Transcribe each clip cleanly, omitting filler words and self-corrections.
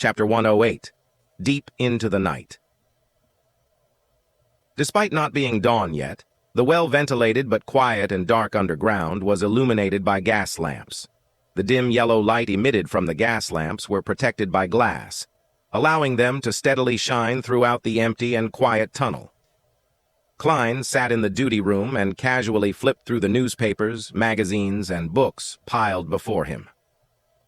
Chapter 108, Deep into the Night. Despite not being dawn yet, the well-ventilated but quiet and dark underground was illuminated by gas lamps. The dim yellow light emitted from the gas lamps were protected by glass, allowing them to steadily shine throughout the empty and quiet tunnel. Klein sat in the duty room and casually flipped through the newspapers, magazines, and books piled before him.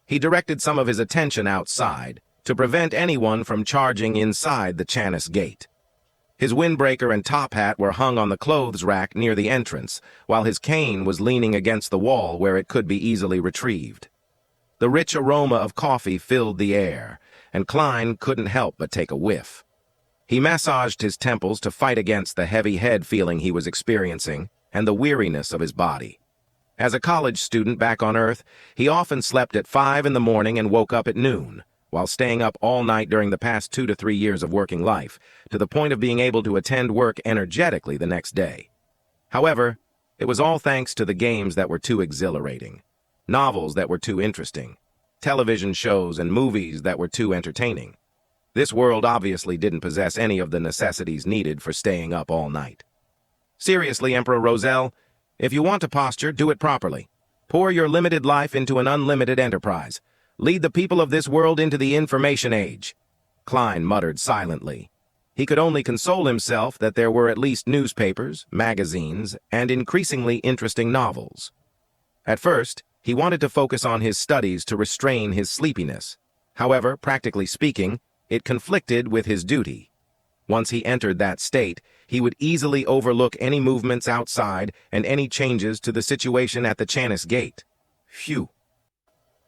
He directed some of his attention outside to prevent anyone from charging inside the Chanis gate. His windbreaker and top hat were hung on the clothes rack near the entrance, while his cane was leaning against the wall where it could be easily retrieved. The rich aroma of coffee filled the air, and Klein couldn't help but take a whiff. He massaged his temples to fight against the heavy head feeling he was experiencing and the weariness of his body. As a college student back on Earth, he often slept at 5 in the morning and woke up at noon, while staying up all night during the past 2 to 3 years of working life, to the point of being able to attend work energetically the next day. However, it was all thanks to the games that were too exhilarating, novels that were too interesting, television shows and movies that were too entertaining. This world obviously didn't possess any of the necessities needed for staying up all night. Seriously, Emperor Roselle, if you want to posture, do it properly. Pour your limited life into an unlimited enterprise. Lead the people of this world into the information age. Klein muttered silently. He could only console himself that there were at least newspapers, magazines, and increasingly interesting novels. At first, he wanted to focus on his studies to restrain his sleepiness. However, practically speaking, it conflicted with his duty. Once he entered that state, he would easily overlook any movements outside and any changes to the situation at the Chanis gate. Phew.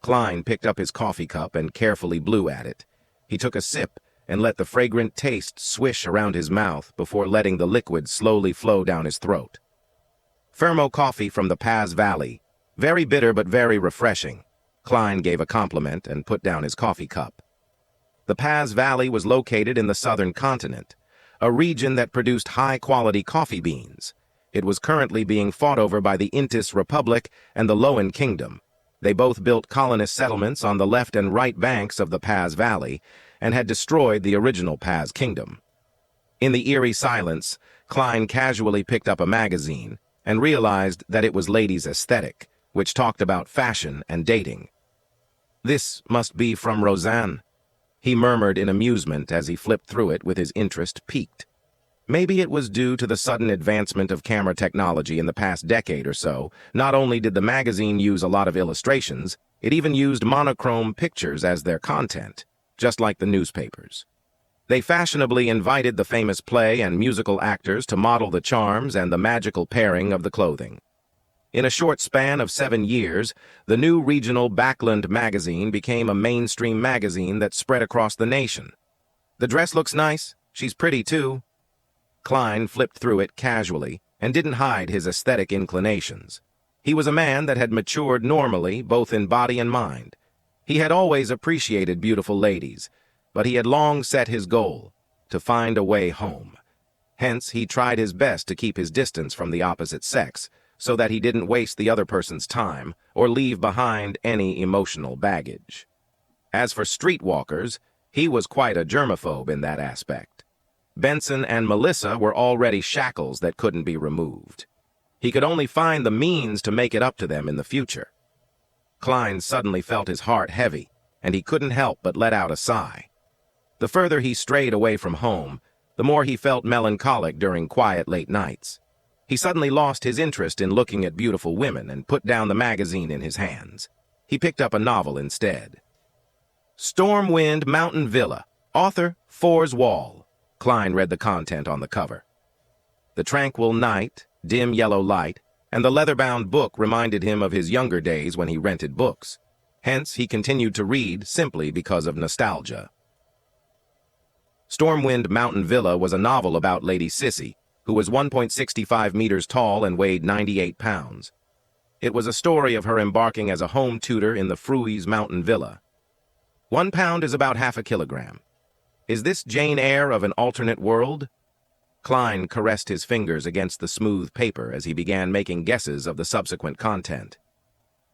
Klein picked up his coffee cup and carefully blew at it. He took a sip and let the fragrant taste swish around his mouth before letting the liquid slowly flow down his throat. Thermo coffee from the Paz Valley, very bitter but very refreshing. Klein gave a compliment and put down his coffee cup. The Paz Valley was located in the southern continent, a region that produced high-quality coffee beans. It was currently being fought over by the Intis Republic and the Loan Kingdom. They both built colonist settlements on the left and right banks of the Paz Valley and had destroyed the original Paz Kingdom. In the eerie silence, Klein casually picked up a magazine and realized that it was Ladies' Aesthetic, which talked about fashion and dating. "This must be from Roseanne," he murmured in amusement as he flipped through it with his interest piqued. Maybe it was due to the sudden advancement of camera technology in the past decade or so. Not only did the magazine use a lot of illustrations, it even used monochrome pictures as their content, just like the newspapers. They fashionably invited the famous play and musical actors to model the charms and the magical pairing of the clothing. In a short span of 7 years, the new regional Backland magazine became a mainstream magazine that spread across the nation. "The dress looks nice. She's pretty, too." Klein flipped through it casually and didn't hide his aesthetic inclinations. He was a man that had matured normally, both in body and mind. He had always appreciated beautiful ladies, but he had long set his goal, to find a way home. Hence, he tried his best to keep his distance from the opposite sex, so that he didn't waste the other person's time or leave behind any emotional baggage. As for streetwalkers, he was quite a germaphobe in that aspect. Benson and Melissa were already shackles that couldn't be removed. He could only find the means to make it up to them in the future. Klein suddenly felt his heart heavy, and he couldn't help but let out a sigh. The further he strayed away from home, the more he felt melancholic during quiet late nights. He suddenly lost his interest in looking at beautiful women and put down the magazine in his hands. He picked up a novel instead. Stormwind Mountain Villa, author Fours Wall. Klein read the content on the cover. The tranquil night, dim yellow light, and the leather-bound book reminded him of his younger days when he rented books. Hence, he continued to read simply because of nostalgia. Stormwind Mountain Villa was a novel about Lady Sissy, who was 1.65 meters tall and weighed 98 pounds. It was a story of her embarking as a home tutor in the Fruys Mountain Villa. 1 pound is about half a kilogram. Is this Jane Eyre of an alternate world? Klein caressed his fingers against the smooth paper as he began making guesses of the subsequent content.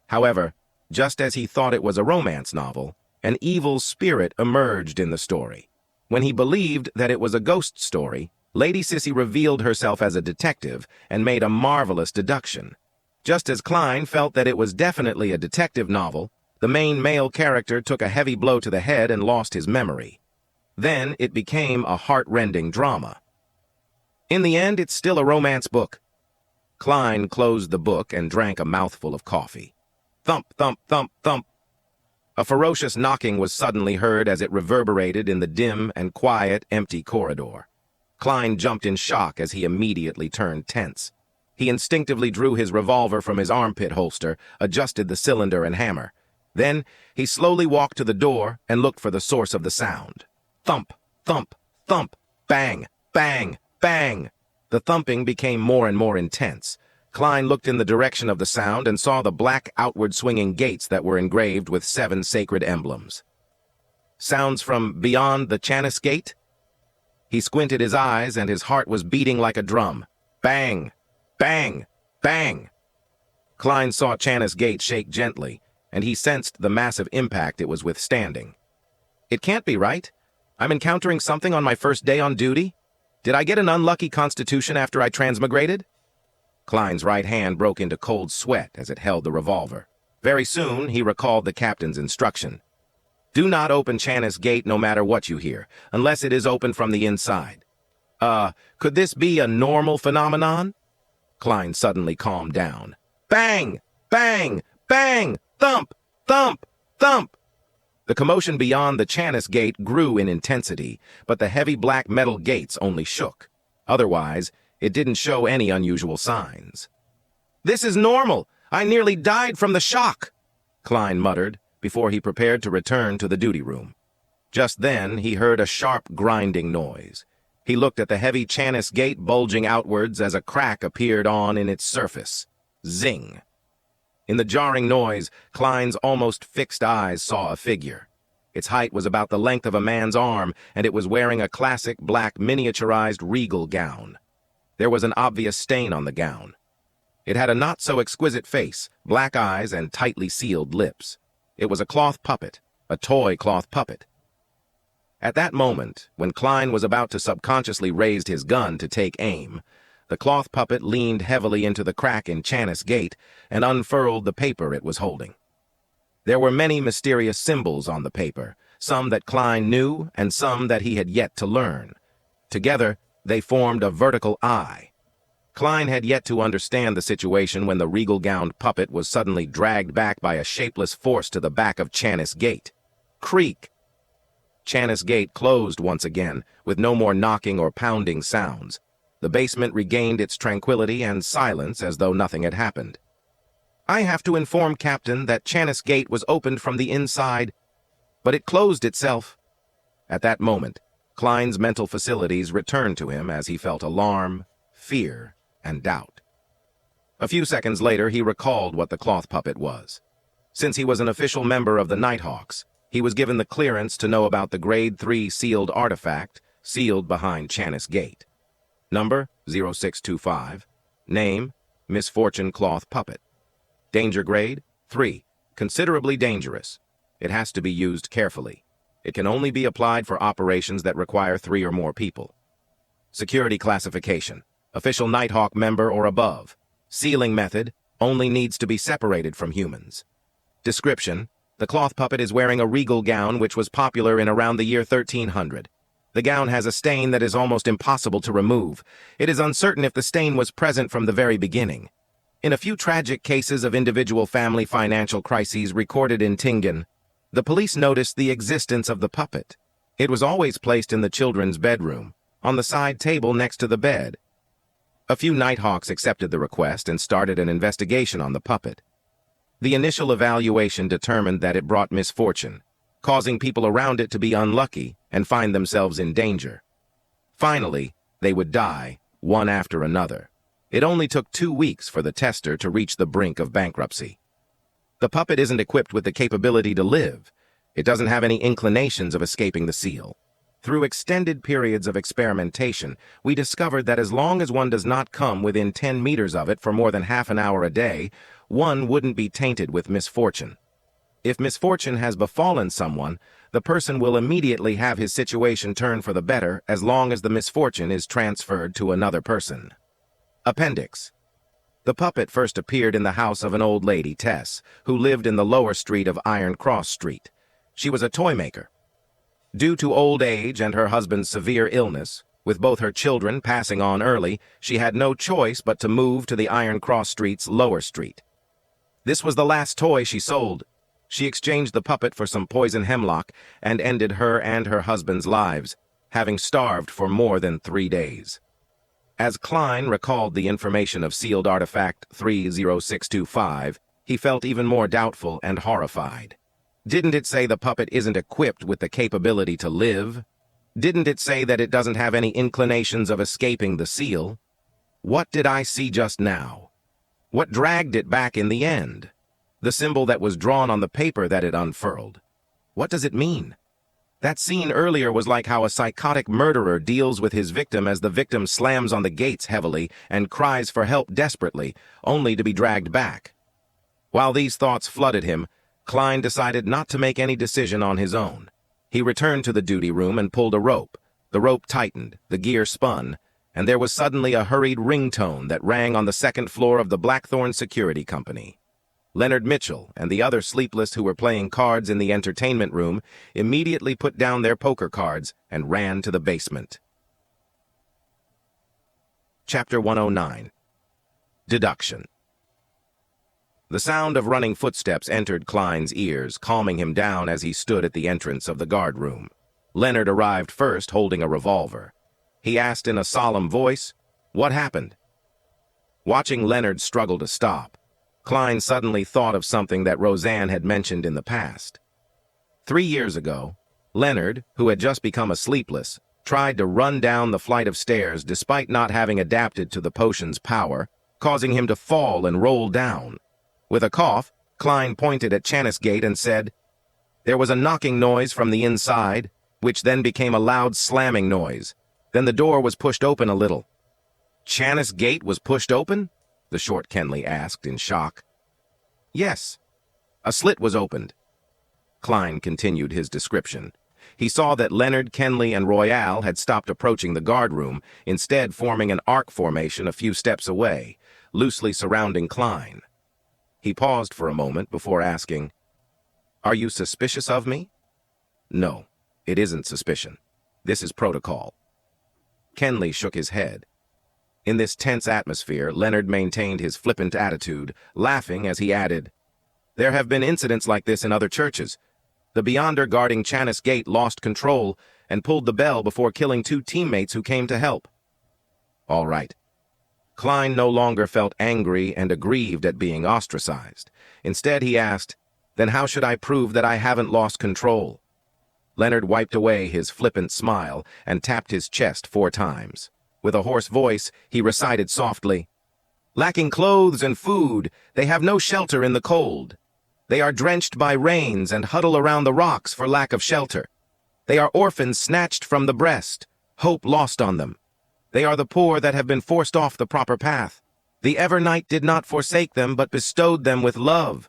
However, just as he thought it was a romance novel, An evil spirit emerged in the story. When he believed that it was a ghost story, Lady Sissy revealed herself as a detective and made a marvelous deduction. Just as Klein felt that it was definitely a detective novel, the main male character took a heavy blow to the head and lost his memory. Then it became a heart-rending drama. In the end, it's still a romance book. Klein closed the book and drank a mouthful of coffee. Thump, thump, thump, thump. A ferocious knocking was suddenly heard as it reverberated in the dim and quiet, empty corridor. Klein jumped in shock as he immediately turned tense. He instinctively drew his revolver from his armpit holster, adjusted the cylinder and hammer. Then he slowly walked to the door and looked for the source of the sound. Thump, thump, thump, bang, bang, bang. The thumping became more and more intense. Klein looked in the direction of the sound and saw the black outward-swinging gates that were engraved with 7 sacred emblems. Sounds from beyond the Chanis Gate? He squinted his eyes and his heart was beating like a drum. Bang! Bang! Bang! Klein saw Chanis Gate shake gently, and he sensed the massive impact it was withstanding. It can't be right. I'm encountering something on my first day on duty? Did I get an unlucky constitution after I transmigrated? Klein's right hand broke into cold sweat as it held the revolver. Very soon, he recalled the captain's instruction. Do not open Chanis Gate no matter what you hear, unless it is open from the inside. Could this be a normal phenomenon? Klein suddenly calmed down. Bang! Bang! Bang! Thump! Thump! Thump! The commotion beyond the Chanis Gate grew in intensity, but the heavy black metal gates only shook. Otherwise, it didn't show any unusual signs. This is normal! I nearly died from the shock! Klein muttered, before he prepared to return to the duty room. Just then, he heard a sharp grinding noise. He looked at the heavy Chanis Gate bulging outwards as a crack appeared in its surface. Zing! In the jarring noise, Klein's almost fixed eyes saw a figure. Its height was about the length of a man's arm, and it was wearing a classic black miniaturized regal gown. There was an obvious stain on the gown. It had a not-so-exquisite face, black eyes, and tightly sealed lips. It was a cloth puppet, a toy cloth puppet. At that moment, when Klein was about to subconsciously raise his gun to take aim, the cloth puppet leaned heavily into the crack in Chanis Gate and unfurled the paper it was holding. There were many mysterious symbols on the paper, some that Klein knew and some that he had yet to learn. Together, they formed a vertical eye. Klein had yet to understand the situation when the regal-gowned puppet was suddenly dragged back by a shapeless force to the back of Chanis Gate. Creak! Chanis Gate closed once again, with no more knocking or pounding sounds. The basement regained its tranquility and silence as though nothing had happened. I have to inform Captain that Chanis Gate was opened from the inside, but it closed itself. At that moment, Klein's mental facilities returned to him as he felt alarm, fear, and doubt. A few seconds later, he recalled what the cloth puppet was. Since he was an official member of the Nighthawks, he was given the clearance to know about the Grade 3 sealed artifact sealed behind Chanis Gate. Number 0625. Name Misfortune Cloth Puppet. Danger grade 3. Considerably dangerous. It has to be used carefully. It can only be applied for operations that require 3 or more people. Security classification. Official Nighthawk member or above. Sealing method. Only needs to be separated from humans. Description. The cloth puppet is wearing a regal gown which was popular in around the year 1300. The gown has a stain that is almost impossible to remove. It is uncertain if the stain was present from the very beginning. In a few tragic cases of individual family financial crises recorded in Tingen, the police noticed the existence of the puppet. It was always placed in the children's bedroom, on the side table next to the bed. A few Nighthawks accepted the request and started an investigation on the puppet. The initial evaluation determined that it brought misfortune, causing people around it to be unlucky and find themselves in danger. Finally, they would die, one after another. It only took 2 weeks for the tester to reach the brink of bankruptcy. The puppet isn't equipped with the capability to live. It doesn't have any inclinations of escaping the seal. Through extended periods of experimentation, we discovered that as long as one does not come within 10 meters of it for more than half an hour a day, one wouldn't be tainted with misfortune. If misfortune has befallen someone, the person will immediately have his situation turn for the better as long as the misfortune is transferred to another person. Appendix. The puppet first appeared in the house of an old lady, Tess, who lived in the lower street of Iron Cross Street. She was a toy maker. Due to old age and her husband's severe illness, with both her children passing on early, she had no choice but to move to the Iron Cross Street's lower street. This was the last toy she sold. She exchanged the puppet for some poison hemlock and ended her and her husband's lives, having starved for more than 3 days. As Klein recalled the information of sealed artifact 30625, he felt even more doubtful and horrified. Didn't it say the puppet isn't equipped with the capability to live? Didn't it say that it doesn't have any inclinations of escaping the seal? What did I see just now? What dragged it back in the end? The symbol that was drawn on the paper that it unfurled. What does it mean? That scene earlier was like how a psychotic murderer deals with his victim as the victim slams on the gates heavily and cries for help desperately, only to be dragged back. While these thoughts flooded him, Klein decided not to make any decision on his own. He returned to the duty room and pulled a rope. The rope tightened, the gear spun, and there was suddenly a hurried ringtone that rang on the second floor of the Blackthorn Security Company. Leonard Mitchell and the other sleepless who were playing cards in the entertainment room immediately put down their poker cards and ran to the basement. Chapter 109. Deduction. The sound of running footsteps entered Klein's ears, calming him down as he stood at the entrance of the guard room. Leonard arrived first, holding a revolver. He asked in a solemn voice, "What happened?" Watching Leonard struggle to stop, Klein suddenly thought of something that Roseanne had mentioned in the past. 3 years ago, Leonard, who had just become a sleepless, tried to run down the flight of stairs despite not having adapted to the potion's power, causing him to fall and roll down. With a cough, Klein pointed at Chanis Gate and said, "There was a knocking noise from the inside, which then became a loud slamming noise. Then the door was pushed open a little." "Chanis Gate was pushed open?" the short Kenley asked in shock. "Yes. A slit was opened." Klein continued his description. He saw that Leonard, Kenley, and Royale had stopped approaching the guard room, instead forming an arc formation a few steps away, loosely surrounding Klein. He paused for a moment before asking, "Are you suspicious of me?" "No, it isn't suspicion. This is protocol." Kenley shook his head. In this tense atmosphere, Leonard maintained his flippant attitude, laughing as he added, "There have been incidents like this in other churches. The Beyonder guarding Chanis Gate lost control and pulled the bell before killing 2 teammates who came to help." "All right." Klein no longer felt angry and aggrieved at being ostracized. Instead, he asked, "Then how should I prove that I haven't lost control?" Leonard wiped away his flippant smile and tapped his chest 4 times. With a hoarse voice, he recited softly, "Lacking clothes and food, they have no shelter in the cold. They are drenched by rains and huddle around the rocks for lack of shelter. They are orphans snatched from the breast, hope lost on them. They are the poor that have been forced off the proper path. The Evernight did not forsake them, but bestowed them with love."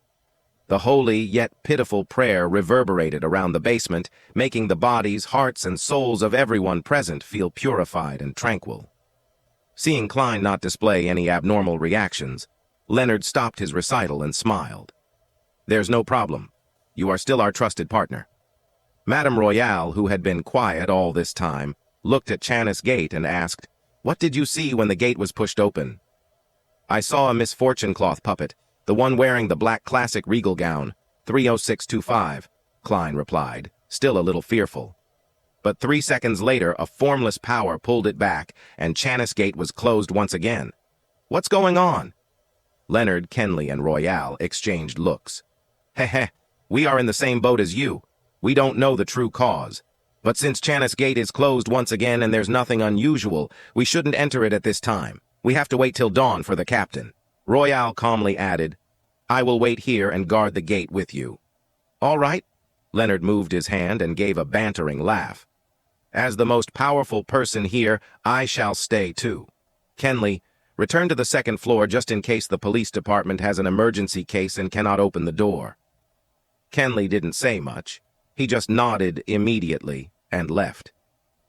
The holy yet pitiful prayer reverberated around the basement, making the bodies, hearts, and souls of everyone present feel purified and tranquil. Seeing Klein not display any abnormal reactions, Leonard stopped his recital and smiled. "There's no problem. You are still our trusted partner." Madame Royale, who had been quiet all this time, looked at Chanis Gate and asked, "What did you see when the gate was pushed open?" "I saw a misfortune cloth puppet, the one wearing the black classic regal gown, 30625, Klein replied, still a little fearful. But 3 seconds later, a formless power pulled it back, and Chanis Gate was closed once again. "What's going on?" Leonard, Kenley, and Royale exchanged looks. "Heh, we are in the same boat as you. We don't know the true cause. But since Chanis Gate is closed once again and there's nothing unusual, we shouldn't enter it at this time. We have to wait till dawn for the captain." Royale calmly added, "I will wait here and guard the gate with you." "All right." Leonard moved his hand and gave a bantering laugh. "As the most powerful person here, I shall stay too. Kenley, return to the second floor just in case the police department has an emergency case and cannot open the door." Kenley didn't say much. He just nodded immediately and left.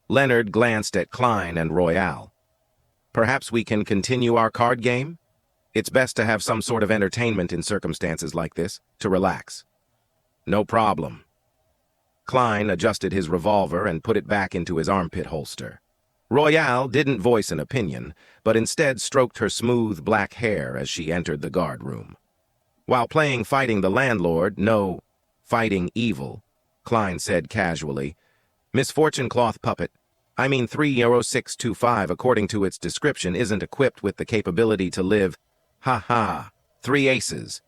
Leonard glanced at Klein and Royale. Perhaps we can continue our card game? It's best to have some sort of entertainment in circumstances like this, to relax. No problem. Klein adjusted his revolver and put it back into his armpit holster. Royale didn't voice an opinion, but instead stroked her smooth black hair as she entered the guard room. While playing Fighting the Landlord, no, Fighting Evil, Klein said casually, Misfortune cloth puppet, I mean 30625 according to its description isn't equipped with the capability to live. Ha ha, 3 aces.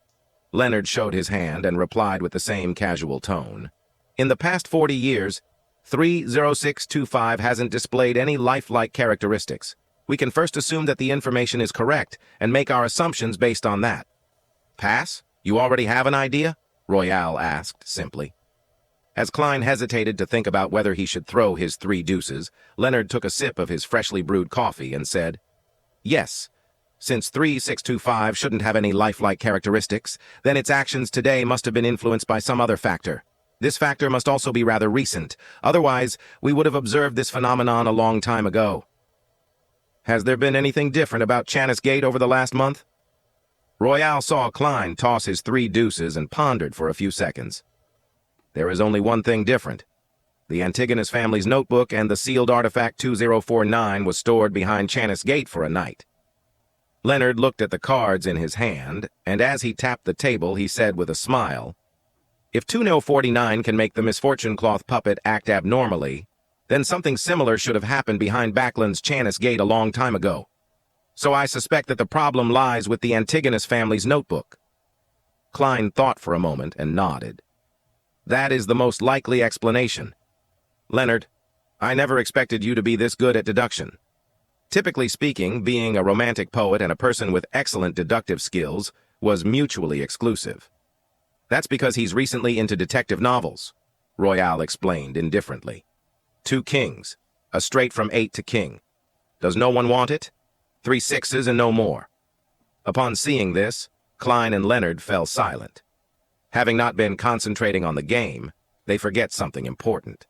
Leonard showed his hand and replied with the same casual tone. In the past 40 years, 30625 hasn't displayed any lifelike characteristics. We can first assume that the information is correct and make our assumptions based on that. Pass? You already have an idea? Royale asked simply. As Klein hesitated to think about whether he should throw his 3 deuces, Leonard took a sip of his freshly brewed coffee and said, Yes, since 3625 shouldn't have any lifelike characteristics, then its actions today must have been influenced by some other factor. This factor must also be rather recent, otherwise we would have observed this phenomenon a long time ago. Has there been anything different about Chanis Gate over the last month? Royale saw Klein toss his 3 deuces and pondered for a few seconds. There is only one thing different. The Antigonus family's notebook and the sealed artifact 2049 was stored behind Chanis Gate for a night. Leonard looked at the cards in his hand, and as he tapped the table, he said with a smile, If 2049 can make the misfortune cloth puppet act abnormally, then something similar should have happened behind Backlund's Chanis Gate a long time ago. So I suspect that the problem lies with the Antigonus family's notebook. Klein thought for a moment and nodded. That is the most likely explanation. Leonard, I never expected you to be this good at deduction. Typically speaking, being a romantic poet and a person with excellent deductive skills was mutually exclusive. That's because he's recently into detective novels, Royale explained indifferently. 2 kings, a straight from 8 to king. Does no one want it? 3 sixes and no more. Upon seeing this, Klein and Leonard fell silent. Having not been concentrating on the game, they forget something important.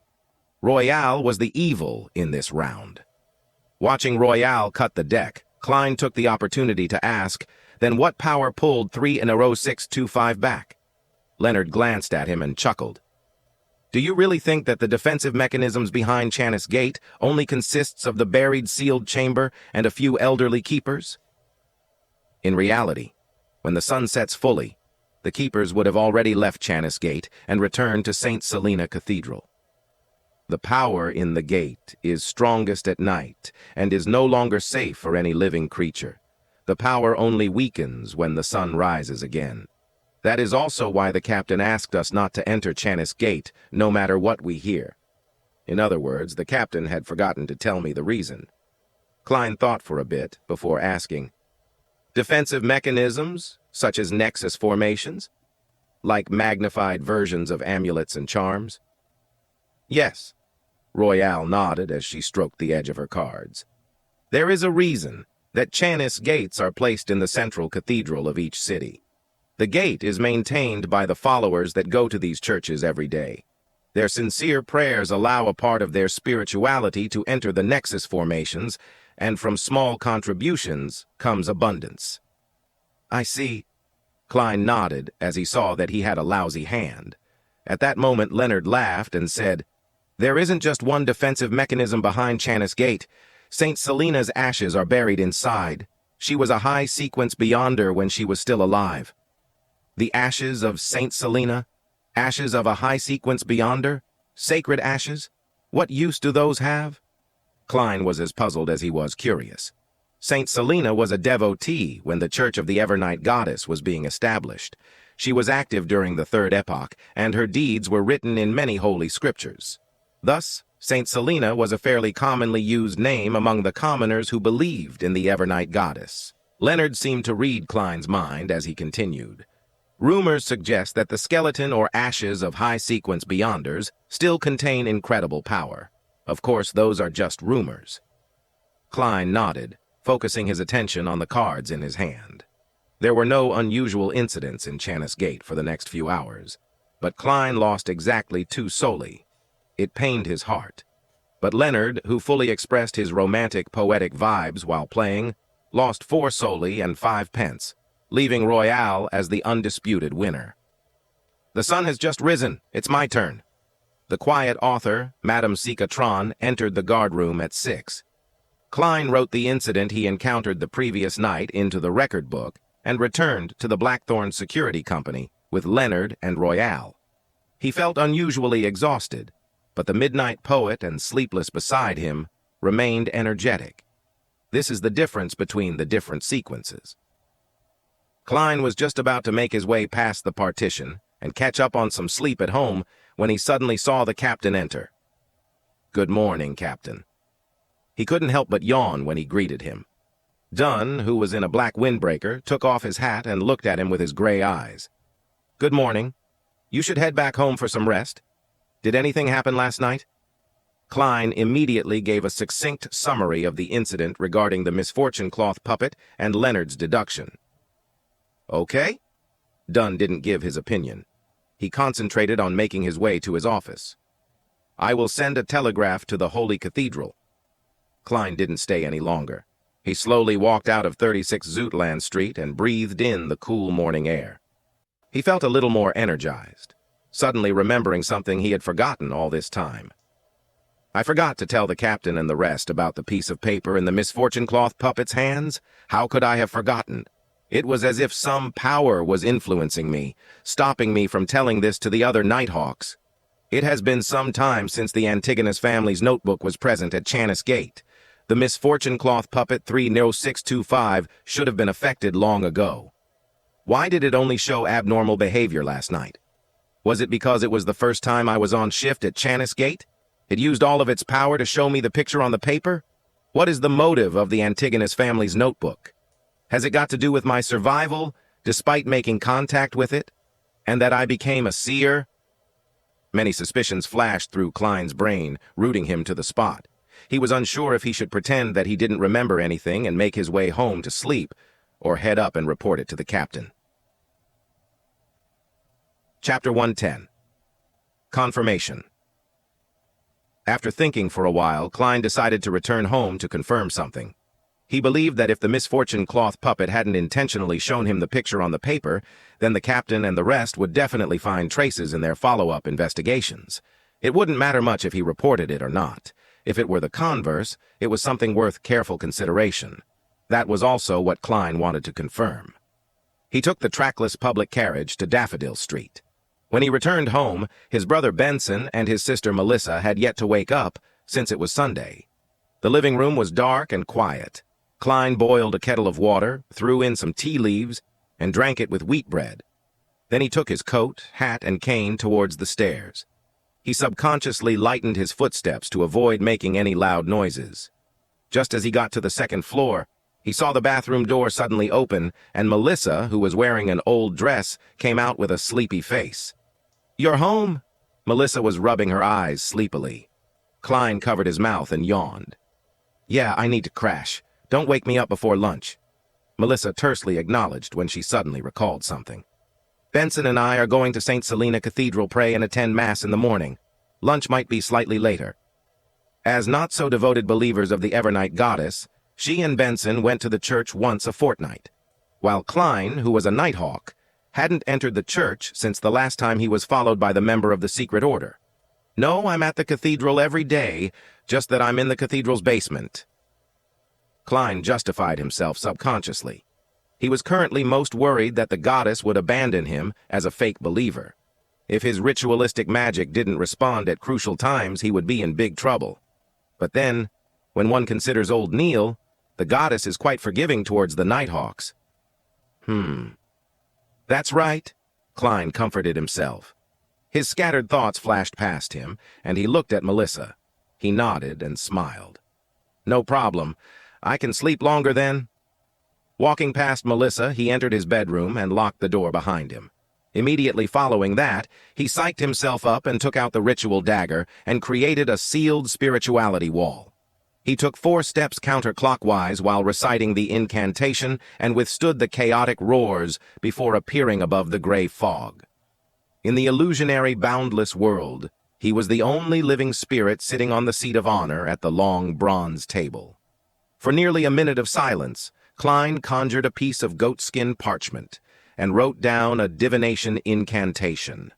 Royale was the evil in this round. Watching Royale cut the deck, Klein took the opportunity to ask, then what power pulled 30625 back? Leonard glanced at him and chuckled. Do you really think that the defensive mechanisms behind Chanis Gate only consists of the buried sealed chamber and a few elderly keepers? In reality, when the sun sets fully, the keepers would have already left Chanis Gate and returned to St. Selena Cathedral. The power in the gate is strongest at night and is no longer safe for any living creature. The power only weakens when the sun rises again. That is also why the captain asked us not to enter Chanis Gate, no matter what we hear. In other words, the captain had forgotten to tell me the reason. Klein thought for a bit before asking, Defensive mechanisms, such as nexus formations? Like magnified versions of amulets and charms? Yes. Royale nodded as she stroked the edge of her cards. There is a reason that Chanis Gates are placed in the central cathedral of each city. The gate is maintained by the followers that go to these churches every day. Their sincere prayers allow a part of their spirituality to enter the nexus formations, and from small contributions comes abundance. I see. Klein nodded as he saw that he had a lousy hand. At that moment, Leonard laughed and said, There isn't just one defensive mechanism behind Chanis Gate. St. Selena's ashes are buried inside. She was a high sequence beyonder when she was still alive. The ashes of St. Selena? Ashes of a high sequence beyonder? Sacred ashes? What use do those have? Klein was as puzzled as he was curious. St. Selena was a devotee when the Church of the Evernight Goddess was being established. She was active during the Third Epoch, and her deeds were written in many holy scriptures. Thus, St. Selena was a fairly commonly used name among the commoners who believed in the Evernight Goddess. Leonard seemed to read Klein's mind as he continued. Rumors suggest that the skeleton or ashes of high-sequence beyonders still contain incredible power. Of course, those are just rumors. Klein nodded, focusing his attention on the cards in his hand. There were no unusual incidents in Chanis Gate for the next few hours. but Klein lost exactly 2 soli. It pained his heart. But Leonard, who fully expressed his romantic, poetic vibes while playing, lost 4 soli and 5 pence, leaving Royale as the undisputed winner. The sun has just risen. It's my turn. The quiet author, Madame Tron, entered the guardroom at 6. Klein wrote the incident he encountered the previous night into the record book and returned to the Blackthorn Security Company with Leonard and Royale. He felt unusually exhausted, but the midnight poet and sleepless beside him remained energetic. This is the difference between the different sequences. Klein was just about to make his way past the partition and catch up on some sleep at home when he suddenly saw the captain enter. "Good morning, Captain." He couldn't help but yawn when he greeted him. Dunn, who was in a black windbreaker, took off his hat and looked at him with his gray eyes. "Good morning. You should head back home for some rest. Did anything happen last night?" Klein immediately gave a succinct summary of the incident regarding the misfortune cloth puppet and Leonard's deduction. "Okay." Dunn didn't give his opinion. He concentrated on making his way to his office. "I will send a telegraph to the Holy Cathedral." Klein didn't stay any longer. He slowly walked out of 36 Zootland Street and breathed in the cool morning air. He felt a little more energized, suddenly remembering something he had forgotten all this time. "I forgot to tell the captain and the rest about the piece of paper in the misfortune cloth puppet's hands. How could I have forgotten? It was as if some power was influencing me, stopping me from telling this to the other Nighthawks. It has been some time since the Antigonus family's notebook was present at Chanis Gate. The misfortune cloth puppet 30625 should have been affected long ago. Why did it only show abnormal behavior last night? Was it because it was the first time I was on shift at Chanis Gate? It used all of its power to show me the picture on the paper? What is the motive of the Antigonus family's notebook? Has it got to do with my survival, despite making contact with it? And that I became a seer?" Many suspicions flashed through Klein's brain, rooting him to the spot. He was unsure if he should pretend that he didn't remember anything and make his way home to sleep, or head up and report it to the captain. Chapter 110. Confirmation. After thinking for a while, Klein decided to return home to confirm something. He believed that if the misfortune cloth puppet hadn't intentionally shown him the picture on the paper, then the captain and the rest would definitely find traces in their follow-up investigations. It wouldn't matter much if he reported it or not. If it were the converse, it was something worth careful consideration. That was also what Klein wanted to confirm. He took the trackless public carriage to Daffodil Street. When he returned home, his brother Benson and his sister Melissa had yet to wake up, since it was Sunday. The living room was dark and quiet. Klein boiled a kettle of water, threw in some tea leaves, and drank it with wheat bread. Then he took his coat, hat, and cane towards the stairs. He subconsciously lightened his footsteps to avoid making any loud noises. Just as he got to the second floor, he saw the bathroom door suddenly open, and Melissa, who was wearing an old dress, came out with a sleepy face. "You're home?" Melissa was rubbing her eyes sleepily. Klein covered his mouth and yawned. "Yeah, I need to crash. Don't wake me up before lunch," Melissa tersely acknowledged when she suddenly recalled something. "Benson and I are going to St. Selena Cathedral pray and attend Mass in the morning. Lunch might be slightly later." As not-so-devoted believers of the Evernight goddess, she and Benson went to the church once a fortnight, while Klein, who was a Nighthawk, hadn't entered the church since the last time he was followed by the member of the secret order. "No, I'm at the cathedral every day, just that I'm in the cathedral's basement." Klein justified himself subconsciously. He was currently most worried that the goddess would abandon him as a fake believer. If his ritualistic magic didn't respond at crucial times, he would be in big trouble. But then, when one considers old Neil, the goddess is quite forgiving towards the Nighthawks. That's right, Klein comforted himself. His scattered thoughts flashed past him, and he looked at Melissa. He nodded and smiled. "No problem. I can sleep longer then." Walking past Melissa, he entered his bedroom and locked the door behind him. Immediately following that, he psyched himself up and took out the ritual dagger and created a sealed spirituality wall. He took 4 steps counterclockwise while reciting the incantation and withstood the chaotic roars before appearing above the gray fog. In the illusionary, boundless world, he was the only living spirit sitting on the seat of honor at the long bronze table. For nearly a minute of silence, Klein conjured a piece of goatskin parchment and wrote down a divination incantation,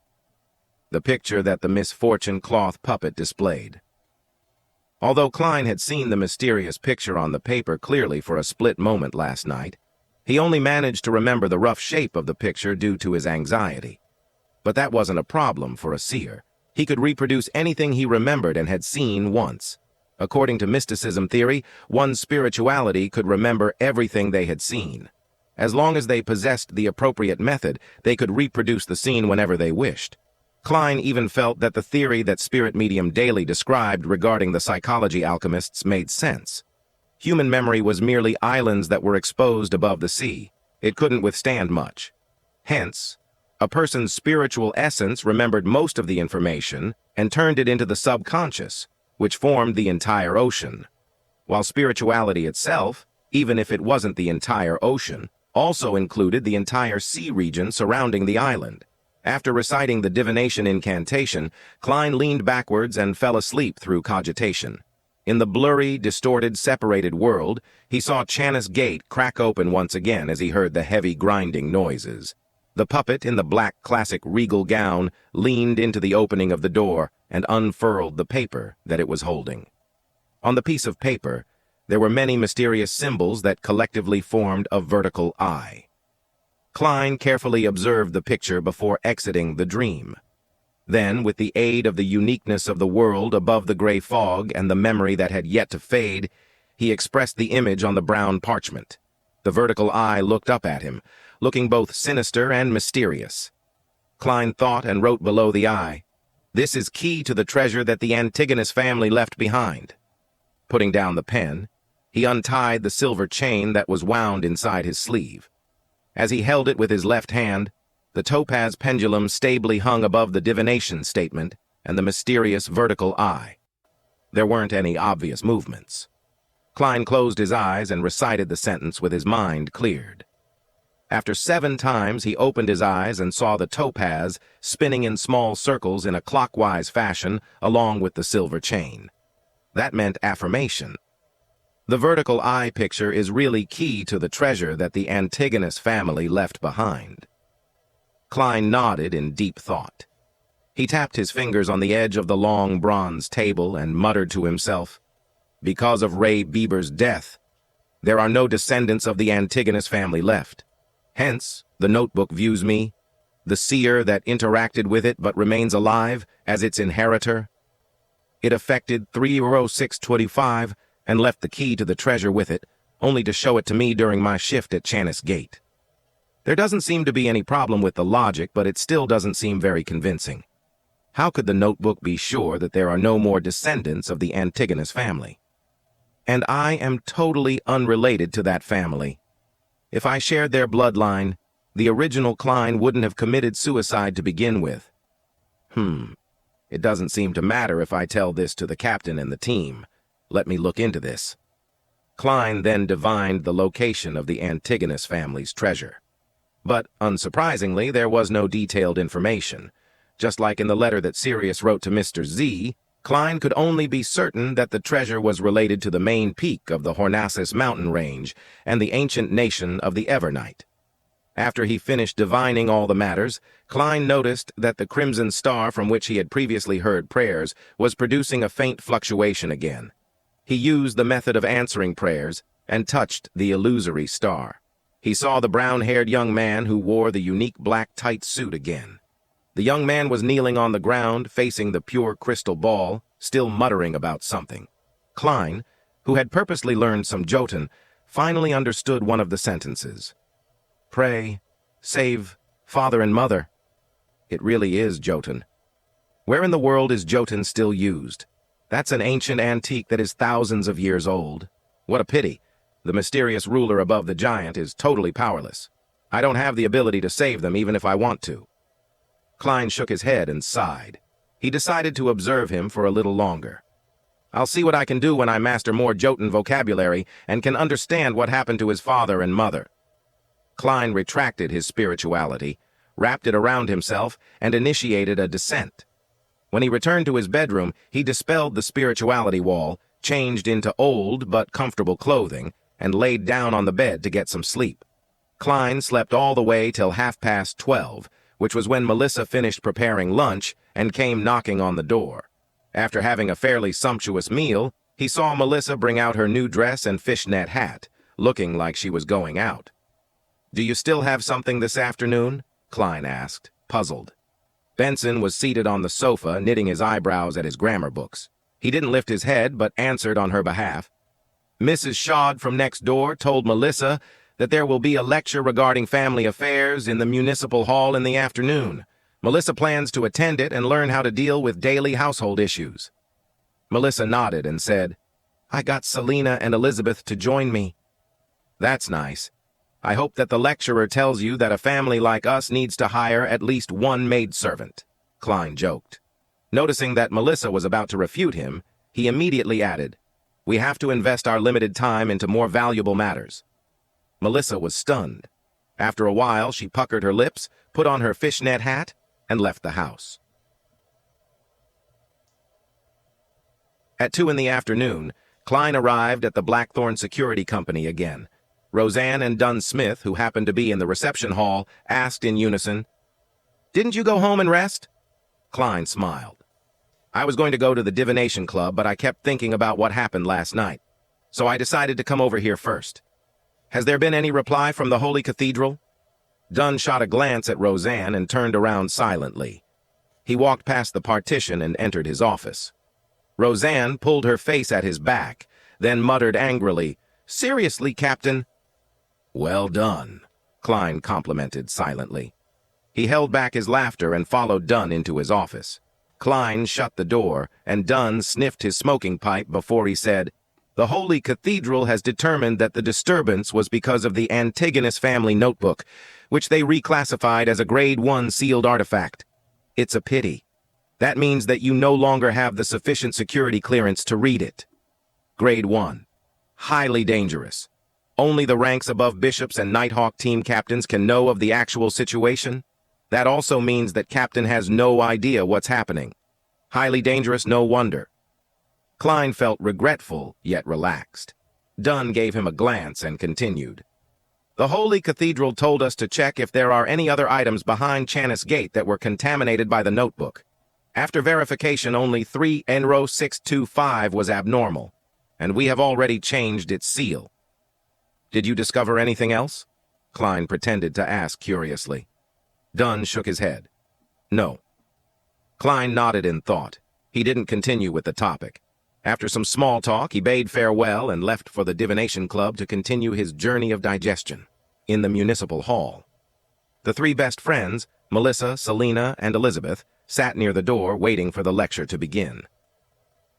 the picture that the misfortune cloth puppet displayed. Although Klein had seen the mysterious picture on the paper clearly for a split moment last night, he only managed to remember the rough shape of the picture due to his anxiety. But that wasn't a problem for a seer. He could reproduce anything he remembered and had seen once. According to mysticism theory, one's spirituality could remember everything they had seen. As long as they possessed the appropriate method, they could reproduce the scene whenever they wished. Klein even felt that the theory that Spirit Medium Daily described regarding the psychology alchemists made sense. Human memory was merely islands that were exposed above the sea. It couldn't withstand much. Hence, a person's spiritual essence remembered most of the information and turned it into the subconscious, which formed the entire ocean. While spirituality itself, even if it wasn't the entire ocean, also included the entire sea region surrounding the island. After reciting the divination incantation, Klein leaned backwards and fell asleep through cogitation. In the blurry, distorted, separated world, he saw Channis Gate crack open once again as he heard the heavy grinding noises. The puppet in the black classic regal gown leaned into the opening of the door and unfurled the paper that it was holding. On the piece of paper, there were many mysterious symbols that collectively formed a vertical eye. Klein carefully observed the picture before exiting the dream. Then, with the aid of the uniqueness of the world above the gray fog and the memory that had yet to fade, he expressed the image on the brown parchment. The vertical eye looked up at him, looking both sinister and mysterious. Klein thought and wrote below the eye, "This is key to the treasure that the Antigonus family left behind." Putting down the pen, he untied the silver chain that was wound inside his sleeve. As he held it with his left hand, the topaz pendulum stably hung above the divination statement and the mysterious vertical eye. There weren't any obvious movements. Klein closed his eyes and recited the sentence with his mind cleared. After 7 times, he opened his eyes and saw the topaz spinning in small circles in a clockwise fashion along with the silver chain. That meant affirmation. The vertical eye picture is really key to the treasure that the Antigonus family left behind. Klein nodded in deep thought. He tapped his fingers on the edge of the long bronze table and muttered to himself, "Because of Ray Bieber's death, there are no descendants of the Antigonus family left. Hence, the notebook views me, the seer that interacted with it but remains alive, as its inheritor. It affected 30625 and left the key to the treasure with it, only to show it to me during my shift at Channis Gate. There doesn't seem to be any problem with the logic, but it still doesn't seem very convincing. How could the notebook be sure that there are no more descendants of the Antigonus family? And I am totally unrelated to that family. If I shared their bloodline, the original Klein wouldn't have committed suicide to begin with. It doesn't seem to matter if I tell this to the captain and the team. Let me look into this." Klein then divined the location of the Antigonus family's treasure. But, unsurprisingly, there was no detailed information. Just like in the letter that Sirius wrote to Mr. Z, Klein could only be certain that the treasure was related to the main peak of the Hornassus mountain range and the ancient nation of the Evernight. After he finished divining all the matters, Klein noticed that the crimson star from which he had previously heard prayers was producing a faint fluctuation again. He used the method of answering prayers and touched the illusory star. He saw the brown-haired young man who wore the unique black tight suit again. The young man was kneeling on the ground, facing the pure crystal ball, still muttering about something. Klein, who had purposely learned some Jotun, finally understood one of the sentences. "Pray, save father and mother." It really is Jotun. Where in the world is Jotun still used? That's an ancient antique that is thousands of years old. What a pity. The mysterious ruler above the giant is totally powerless. I don't have the ability to save them even if I want to. Klein shook his head and sighed. He decided to observe him for a little longer. I'll see what I can do when I master more Jotun vocabulary and can understand what happened to his father and mother. Klein retracted his spirituality, wrapped it around himself, and initiated a descent. When he returned to his bedroom, he dispelled the spirituality wall, changed into old but comfortable clothing, and laid down on the bed to get some sleep. Klein slept all the way till 12:30, which was when Melissa finished preparing lunch and came knocking on the door. After having a fairly sumptuous meal, he saw Melissa bring out her new dress and fishnet hat, looking like she was going out. "Do you still have something this afternoon?" Klein asked, puzzled. Benson was seated on the sofa, knitting his eyebrows at his grammar books. He didn't lift his head, but answered on her behalf. "Mrs. Shod from next door told Melissa that there will be a lecture regarding family affairs in the municipal hall in the afternoon. Melissa plans to attend it and learn how to deal with daily household issues." Melissa nodded and said, "I got Selena and Elizabeth to join me." "That's nice. I hope that the lecturer tells you that a family like us needs to hire at least one maidservant," Klein joked. Noticing that Melissa was about to refute him, he immediately added, "We have to invest our limited time into more valuable matters." Melissa was stunned. After a while, she puckered her lips, put on her fishnet hat, and left the house. At 2 in the afternoon, Klein arrived at the Blackthorn Security Company again. Roseanne and Dunn Smith, who happened to be in the reception hall, asked in unison, "Didn't you go home and rest?" Klein smiled. "I was going to go to the Divination Club, but I kept thinking about what happened last night, so I decided to come over here first. Has there been any reply from the Holy Cathedral?" Dunn shot a glance at Roseanne and turned around silently. He walked past the partition and entered his office. Roseanne pulled her face at his back, then muttered angrily, "Seriously, Captain?" "Well done," Klein complimented silently. He held back his laughter and followed Dunn into his office. Klein shut the door, and Dunn sniffed his smoking pipe before he said, "The Holy Cathedral has determined that the disturbance was because of the Antigonus family notebook, which they reclassified as a Grade 1 sealed artifact. It's a pity. That means that you no longer have the sufficient security clearance to read it. Grade 1. Highly dangerous. Only the ranks above bishops and Nighthawk team captains can know of the actual situation. That also means that Captain has no idea what's happening. Highly dangerous, no wonder." Klein felt regretful, yet relaxed. Dunn gave him a glance and continued. "The Holy Cathedral told us to check if there are any other items behind Chanis Gate that were contaminated by the notebook. After verification, only 3 Enro 625 was abnormal, and we have already changed its seal." "Did you discover anything else?" Klein pretended to ask curiously. Dunn shook his head. "No." Klein nodded in thought. He didn't continue with the topic. After some small talk, he bade farewell and left for the Divination Club to continue his journey of digestion in the municipal hall. The 3 best friends, Melissa, Selena, and Elizabeth, sat near the door waiting for the lecture to begin.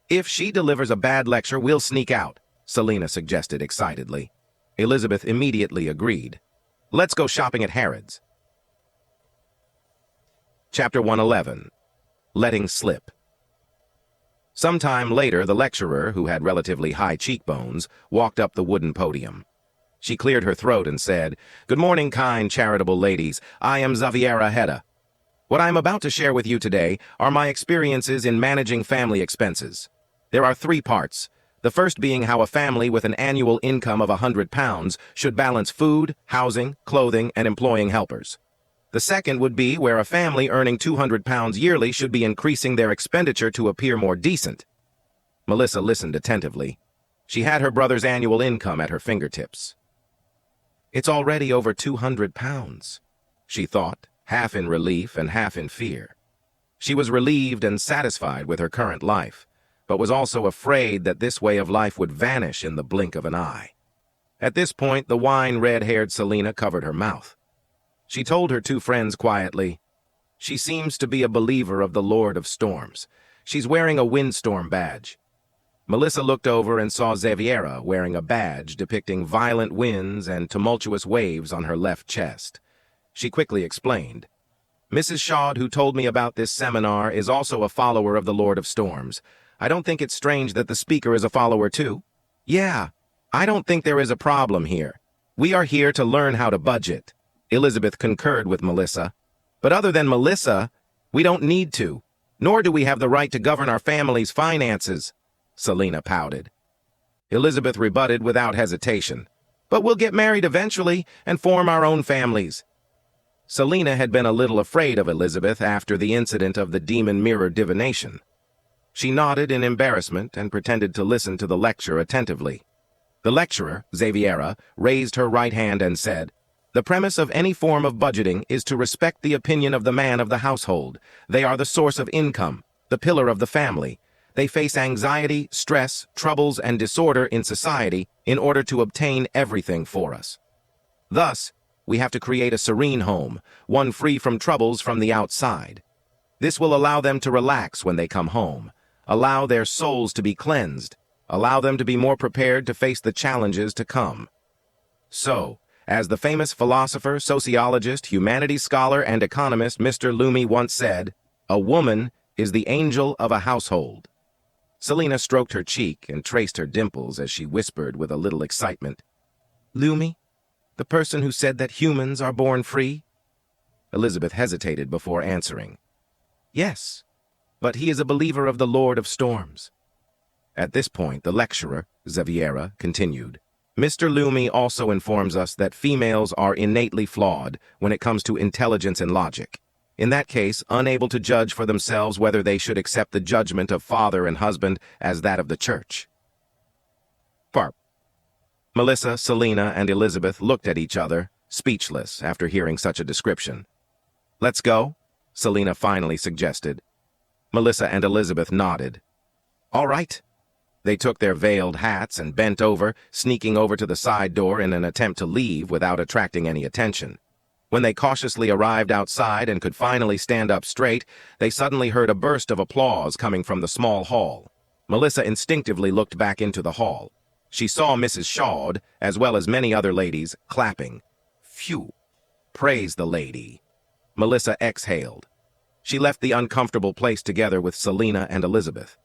"If she delivers a bad lecture, we'll sneak out," Selena suggested excitedly. Elizabeth immediately agreed. "Let's go shopping at Harrods." Chapter 111. Letting Slip. Sometime later, the lecturer, who had relatively high cheekbones, walked up the wooden podium. She cleared her throat and said, "Good morning, kind, charitable ladies. I am Xaviera Hedda. What I am about to share with you today are my experiences in managing family expenses. There are 3 parts, the first being how a family with an annual income of £100 should balance food, housing, clothing, and employing helpers. The second would be where a family earning £200 yearly should be increasing their expenditure to appear more decent." Melissa listened attentively. She had her brother's annual income at her fingertips. "It's already over £200, she thought, half in relief and half in fear. She was relieved and satisfied with her current life, but was also afraid that this way of life would vanish in the blink of an eye. At this point, the wine-red-haired Selena covered her mouth. She told her 2 friends quietly, "She seems to be a believer of the Lord of Storms. She's wearing a windstorm badge." Melissa looked over and saw Xaviera wearing a badge depicting violent winds and tumultuous waves on her left chest. She quickly explained, "Mrs. Shod, who told me about this seminar, is also a follower of the Lord of Storms. I don't think it's strange that the speaker is a follower too. Yeah, I don't think there is a problem here. We are here to learn how to budget." Elizabeth concurred with Melissa. But other than Melissa, we don't need to, nor do we have the right to govern our family's finances, Selina pouted. Elizabeth rebutted without hesitation. But we'll get married eventually and form our own families. Selina had been a little afraid of Elizabeth after the incident of the demon mirror divination. She nodded in embarrassment and pretended to listen to the lecture attentively. The lecturer, Xaviera, raised her right hand and said, "The premise of any form of budgeting is to respect the opinion of the man of the household. They are the source of income, the pillar of the family. They face anxiety, stress, troubles, and disorder in society in order to obtain everything for us. Thus, we have to create a serene home, one free from troubles from the outside. This will allow them to relax when they come home, allow their souls to be cleansed, allow them to be more prepared to face the challenges to come. So, as the famous philosopher, sociologist, humanities scholar, and economist Mr. Loomy once said, a woman is the angel of a household." Selina stroked her cheek and traced her dimples as she whispered with a little excitement, "Loomy? The person who said that humans are born free?" Elizabeth hesitated before answering. "Yes, but he is a believer of the Lord of Storms." At this point, the lecturer, Xaviera, continued, "Mr. Loomy also informs us that females are innately flawed when it comes to intelligence and logic. In that case, unable to judge for themselves whether they should accept the judgment of father and husband as that of the church." Parp. Melissa, Selina, and Elizabeth looked at each other, speechless after hearing such a description. "Let's go," Selina finally suggested. Melissa and Elizabeth nodded. "All right." They took their veiled hats and bent over, sneaking over to the side door in an attempt to leave without attracting any attention. When they cautiously arrived outside and could finally stand up straight, they suddenly heard a burst of applause coming from the small hall. Melissa instinctively looked back into the hall. She saw Mrs. Shaw, as well as many other ladies, clapping. Phew! Praise the lady. Melissa exhaled. She left the uncomfortable place together with Selina and Elizabeth.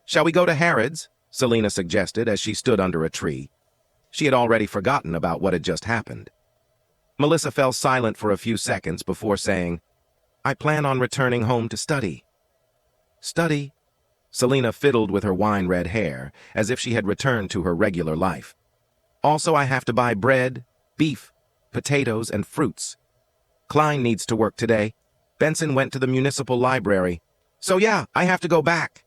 "Shall we go to Harrods?" Selina suggested as she stood under a tree. She had already forgotten about what had just happened. Melissa fell silent for a few seconds before saying, "I plan on returning home to study." "Study?" Selina fiddled with her wine-red hair, as if she had returned to her regular life. "Also, I have to buy bread, beef, potatoes, and fruits. Klein needs to work today. Benson went to the municipal library. So yeah, I have to go back."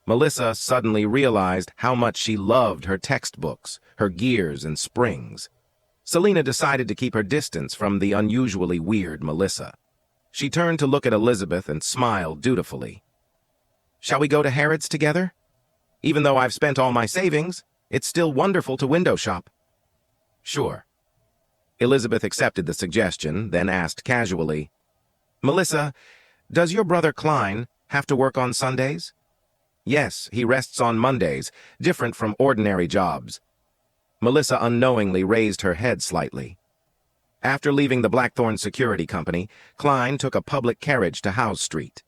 Melissa suddenly realized how much she loved her textbooks, her gears and springs. Selina decided to keep her distance from the unusually weird Melissa. She turned to look at Elizabeth and smiled dutifully. "Shall we go to Harrods together? Even though I've spent all my savings, it's still wonderful to window shop." "Sure." Elizabeth accepted the suggestion, then asked casually, "Melissa, does your brother Klein have to work on Sundays?" "Yes, he rests on Mondays, different from ordinary jobs." Melissa unknowingly raised her head slightly. After leaving the Blackthorn Security Company, Klein took a public carriage to Howe Street.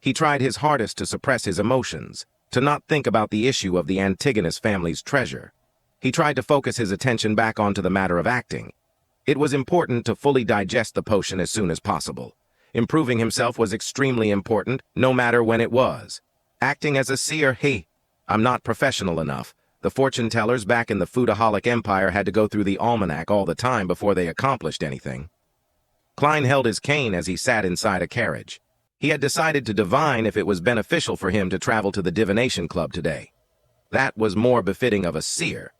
He tried his hardest to suppress his emotions, to not think about the issue of the Antigonus family's treasure. He tried to focus his attention back onto the matter of acting. It was important to fully digest the potion as soon as possible. Improving himself was extremely important, no matter when it was. Acting as a seer, I'm not professional enough. The fortune-tellers back in the Foodaholic Empire had to go through the almanac all the time before they accomplished anything. Klein held his cane as he sat inside a carriage. He had decided to divine if it was beneficial for him to travel to the Divination Club today. That was more befitting of a seer.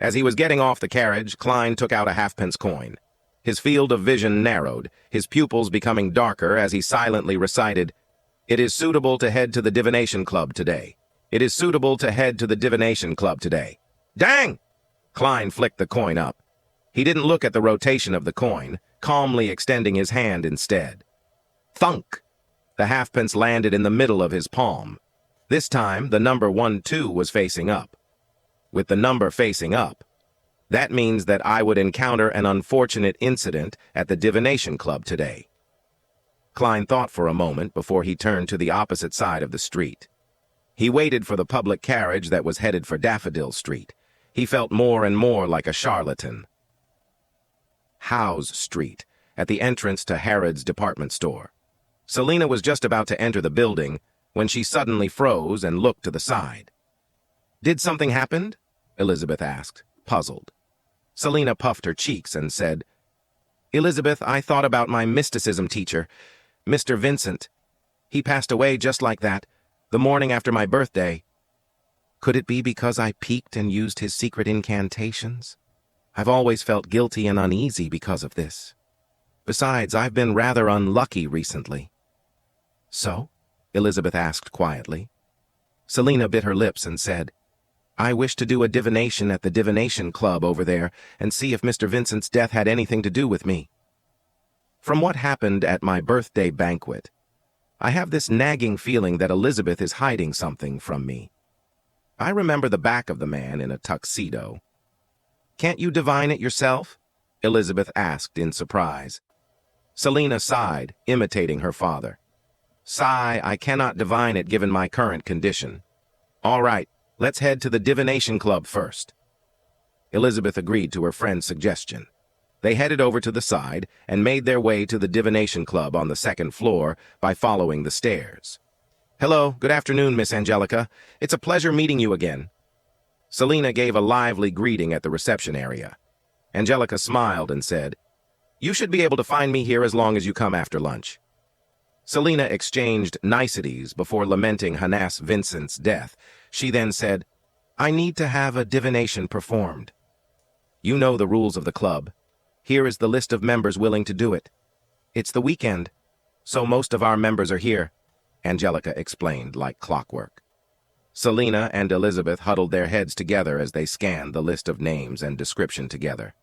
As he was getting off the carriage, Klein took out a halfpence coin. His field of vision narrowed, his pupils becoming darker as he silently recited, "It is suitable to head to the Divination Club today. It is suitable to head to the Divination Club today." "Dang!" Klein flicked the coin up. He didn't look at the rotation of the coin, calmly extending his hand instead. Thunk! The halfpence landed in the middle of his palm. This time, the number 12 was facing up. With the number facing up, that means that I would encounter an unfortunate incident at the Divination Club today. Klein thought for a moment before he turned to the opposite side of the street. He waited for the public carriage that was headed for Daffodil Street. He felt more and more like a charlatan. Howe's Street, at the entrance to Harrod's department store. Selina was just about to enter the building when she suddenly froze and looked to the side. "Did something happen?" Elizabeth asked, puzzled. Selina puffed her cheeks and said, "Elizabeth, I thought about my mysticism teacher, Mr. Vincent. He passed away just like that, the morning after my birthday. Could it be because I peeked and used his secret incantations? I've always felt guilty and uneasy because of this. Besides, I've been rather unlucky recently." "So?" Elizabeth asked quietly. Selina bit her lips and said, "I wish to do a divination at the divination club over there and see if Mr. Vincent's death had anything to do with me. From what happened at my birthday banquet, I have this nagging feeling that Elizabeth is hiding something from me. I remember the back of the man in a tuxedo." "Can't you divine it yourself?" Elizabeth asked in surprise. Selina sighed, imitating her father. "Sigh, I cannot divine it given my current condition. All right, let's head to the divination club first." Elizabeth agreed to her friend's suggestion. They headed over to the side and made their way to the divination club on the second floor by following the stairs. "Hello, good afternoon, Miss Angelica. It's a pleasure meeting you again." Selina gave a lively greeting at the reception area. Angelica smiled and said, "You should be able to find me here as long as you come after lunch." Selina exchanged niceties before lamenting Hanas Vincent's death. She then said, "I need to have a divination performed. You know the rules of the club. Here is the list of members willing to do it. It's the weekend, so most of our members are here," Angelica explained like clockwork. Selina and Elizabeth huddled their heads together as they scanned the list of names and description together.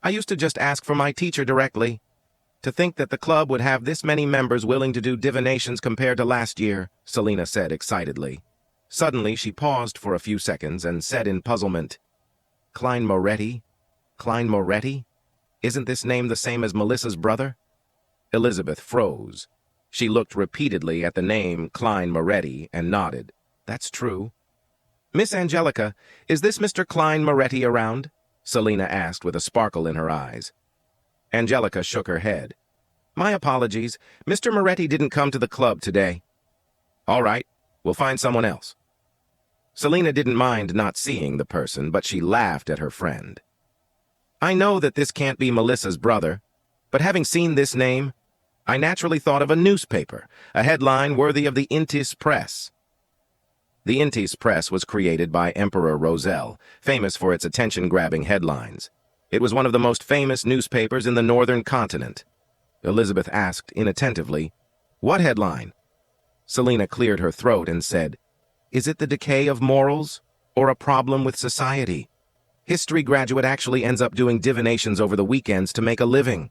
"I used to just ask for my teacher directly. To think that the club would have this many members willing to do divinations compared to last year," Selina said excitedly. Suddenly, she paused for a few seconds and said in puzzlement, "Klein Moretti? Klein Moretti? Isn't this name the same as Melissa's brother?" Elizabeth froze. She looked repeatedly at the name Klein Moretti and nodded. "That's true." "Miss Angelica, is this Mr. Klein Moretti around?" Selina asked with a sparkle in her eyes. Angelica shook her head. "My apologies. Mr. Moretti didn't come to the club today." "All right, we'll find someone else." Selina didn't mind not seeing the person, but she laughed at her friend. "I know that this can't be Melissa's brother, but having seen this name, I naturally thought of a newspaper, a headline worthy of the Intis Press." The Intis Press was created by Emperor Roselle, famous for its attention-grabbing headlines. It was one of the most famous newspapers in the northern continent. Elizabeth asked inattentively, "What headline?" Selina cleared her throat and said, "Is it the decay of morals or a problem with society? History graduate actually ends up doing divinations over the weekends to make a living."